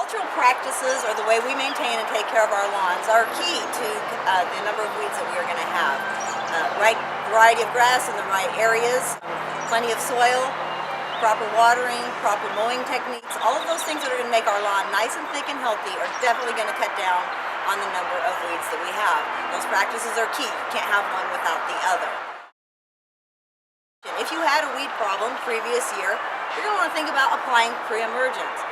Agricultural practices, or the way we maintain and take care of our lawns, are key to the number of weeds that we are going to have. Right variety of grass in the right areas, plenty of soil, proper watering, proper mowing techniques, all of those things that are going to make our lawn nice and thick and healthy are definitely going to cut down on the number of weeds that we have. Those practices are key. You can't have one without the other. If you had a weed problem previous year, you're going to want to think about applying pre-emergents.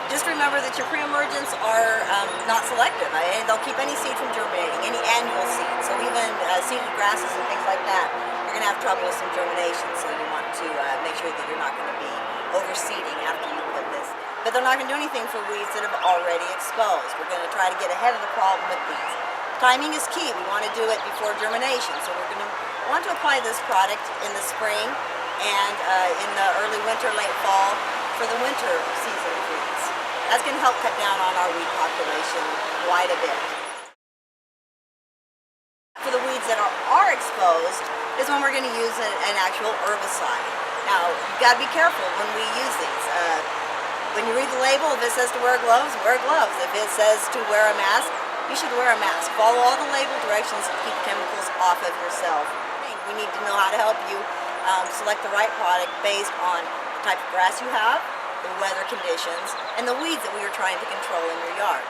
Just remember that your pre-emergents are not selective. They'll keep any seed from germinating, any annual seed. So even seeded grasses and things like that, you're going to have trouble with some germination. So you want to make sure that you're not going to be overseeding after you put this. But they're not going to do anything for weeds that have already exposed. We're going to try to get ahead of the problem with these. Timing is key. We want to do it before germination. So we're going to want to apply this product in the spring and in the early winter, late fall for the winter season of weeds. That's going to help cut down on our weed population quite a bit. For the weeds that are exposed is when we're going to use an actual herbicide. Now, you've got to be careful when we use these. When you read the label, if it says to wear gloves, wear gloves. If it says to wear a mask, you should wear a mask. Follow all the label directions to keep chemicals off of yourself. We need to know how to help you select the right product based on the type of grass you have, the weather conditions, and the weeds that we are trying to control in your yard.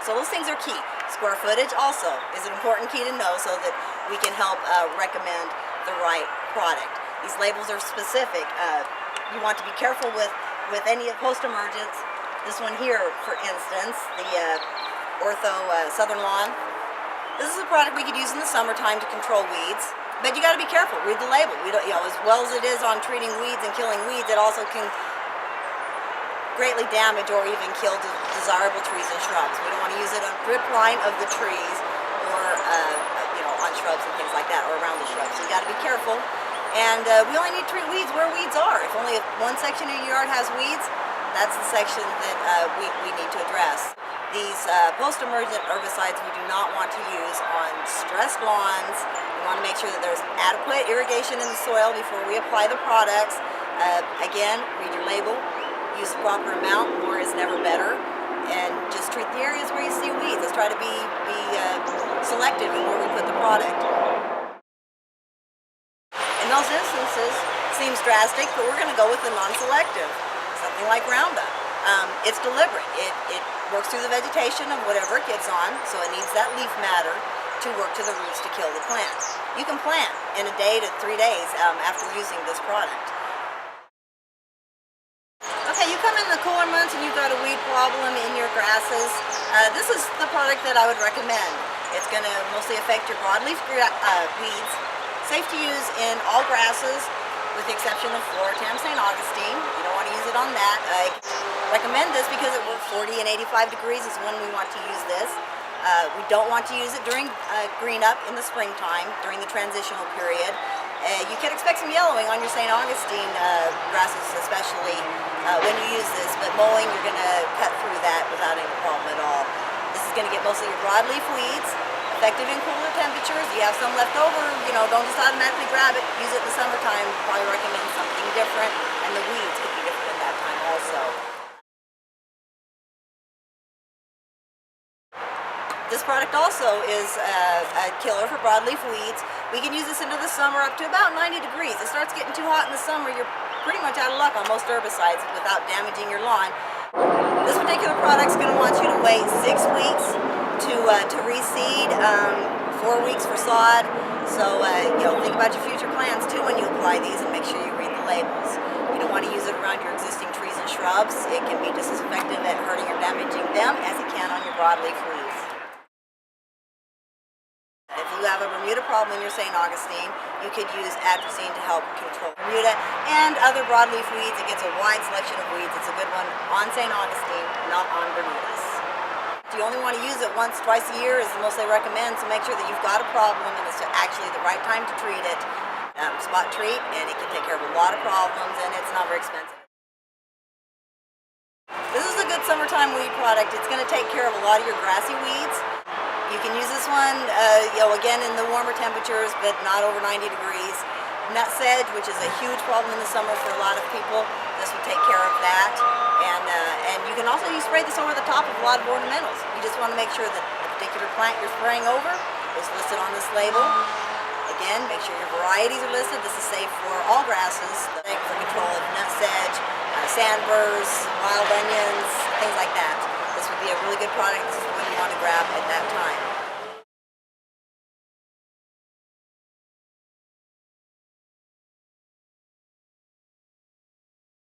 So those things are key. Square footage also is an important key to know so that we can help recommend the right product. These labels are specific. You want to be careful with any of post-emergents. This one here, for instance, the Ortho Southern Lawn. This is a product we could use in the summertime to control weeds, but you got to be careful. Read the label. We don't, as well as it is on treating weeds and killing weeds, it also can greatly damage or even kill desirable trees and shrubs. We don't want to use it on drip line of the trees or on shrubs and things like that, or around the shrubs. So you got to be careful. And we only need to treat weeds where weeds are. If only one section of your yard has weeds, that's the section that we need to address. These post-emergent herbicides we do not want to use on stressed lawns. We want to make sure that there's adequate irrigation in the soil before we apply the products. Again, read your label, use the proper amount, more is never better, and just treat the areas where you see weeds. Let's try to be selective in where we put the product. In those instances, it seems drastic, but we're going to go with the non-selective, something like Roundup. It's deliberate. It works through the vegetation of whatever it gets on, so it needs that leaf matter to work to the roots to kill the plant. You can plant in a day to 3 days after using this product. Okay, you come in the cooler months and you've got a weed problem in your grasses. This is the product that I would recommend. It's going to mostly affect your broadleaf weeds. Safe to use in all grasses, with the exception of Floritam St. Augustine. You don't want to use it on that. I recommend this because it works 40 and 85 degrees is when we want to use this. We don't want to use it during green up in the springtime, during the transitional period. You can expect some yellowing on your St. Augustine grasses, especially when you use this, but mowing, you're going to cut through that without any problem at all. This is going to get mostly your broadleaf weeds, effective in cooler temperatures. You have some left over, don't just automatically grab it. Use it in the summertime. Probably recommend something different, and the weeds could be different at that time also. This product also is a killer for broadleaf weeds. We can use this into the summer up to about 90 degrees. It starts getting too hot in the summer, you're pretty much out of luck on most herbicides without damaging your lawn. This particular product is going to want you to wait 6 weeks to reseed, 4 weeks for sod. So think about your future plans too when you apply these, and make sure you read the labels. You don't want to use it around your existing trees and shrubs. It can be just as effective at hurting or damaging them as it can on your broadleaf weeds. If you have a Bermuda problem in your St. Augustine, you could use atrazine to help control Bermuda and other broadleaf weeds. It gets a wide selection of weeds. It's a good one on St. Augustine, not on Bermudas. You only want to use it once, twice a year is the most they recommend, so make sure that you've got a problem and it's actually the right time to treat it. Spot treat, and it can take care of a lot of problems, and it's not very expensive. This is a good summertime weed product. It's going to take care of a lot of your grassy weeds. You can use this one, again in the warmer temperatures, but not over 90 degrees. Nut sedge, which is a huge problem in the summer for a lot of people, this will take care of that. And you can And also you spray this over the top of a lot of ornamentals. You just want to make sure that the particular plant you're spraying over is listed on this label. Again, make sure your varieties are listed. This is safe for all grasses, for control of nutsedge, sandburrs, wild onions, things like that. This would be a really good product. This is what you want to grab at that time.